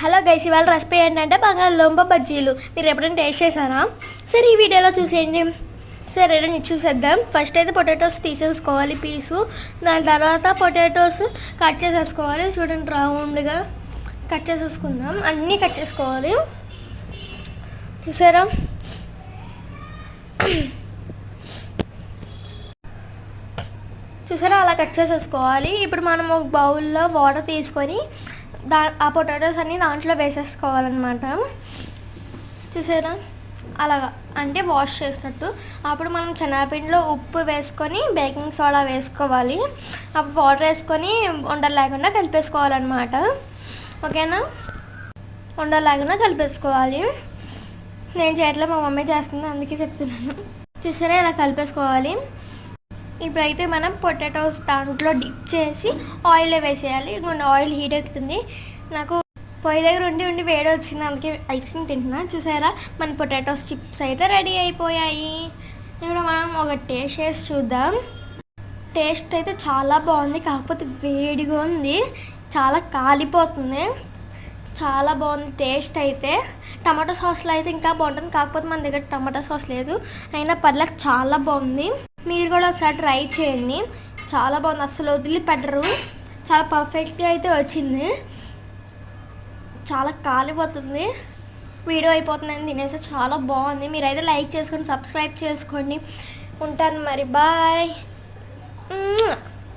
Hello guys, ఇవాళ recipe ఏంటంటే బంగాళదుంప బజ్జీలు. మీరు ఎప్పుడైనా టేస్ట్ చేశారా? సరే, ఈ వీడియోలో చూసేయండి. సరే, చూసేద్దాం. ఫస్ట్ అయితే పొటాటోస్ తీసేసుకోవాలి పీసు. దాని తర్వాత పొటాటోస్ కట్ చేసేసుకోవాలి. చూడండి, రౌండ్గా కట్ చేసేసుకుందాం. అన్నీ కట్ చేసుకోవాలి. చూసారా? చూసారా, అలా కట్ చేసేసుకోవాలి. ఇప్పుడు మనం ఒక బౌల్లో వాటర్ తీసుకొని ఆ పొటాటోస్ అన్నీ దాంట్లో వేసేసుకోవాలన్నమాట. చూసారా, అలాగా అంటే వాష్ చేసినట్టు. అప్పుడు మనం శనగపిండిలో ఉప్పు వేసుకొని బేకింగ్ సోడా వేసుకోవాలి. అప్పుడు వాటర్ వేసుకొని ఉండలు లేకుండా కలిపేసుకోవాలన్నమాట. ఓకేనా? ఉండలు లేకుండా కలిపేసుకోవాలి. నేను చేయట్లేదు, మా మమ్మీ చేస్తుంది, అందుకే చెప్తున్నాను. చూసారా, ఇలా కలిపేసుకోవాలి. ఇప్పుడైతే మనం పొటాటోస్ దాంట్లో డిప్ చేసి ఆయిల్లో వేసేయాలి. ఆయిల్ హీట్ ఎక్కుతుంది. నాకు పొయ్యి దగ్గర ఉండి వేడి వచ్చింది, అందుకే ఐస్ క్రీమ్ తింటున్నాను. చూసారా, మన పొటాటోస్ చిప్స్ అయితే రెడీ అయిపోయాయి. ఇప్పుడు మనం ఒక టేస్ట్ చేసి చూద్దాం. టేస్ట్ అయితే చాలా బాగుంది, కాకపోతే వేడిగా ఉంది, చాలా కాలిపోతుంది. చాలా బాగుంది టేస్ట్ అయితే. టమాటో సాస్లో అయితే ఇంకా బాగుంటుంది, కాకపోతే మన దగ్గర టమాటో సాస్ లేదు. అయినా పర్లేదు, చాలా బాగుంది. మీరు కూడా ఒకసారి ట్రై చేయండి. చాలా బాగుంది, అసలు వదిలిపెట్టరు. చాలా పర్ఫెక్ట్గా అయితే వచ్చింది. చాలా కాలిపోతుంది, వీడియో అయిపోతుందని తినేసి. చాలా బాగుంది. మీరైతే లైక్ చేసుకొని సబ్స్క్రైబ్ చేసుకోండి. ఉంటాను మరి, బాయ్.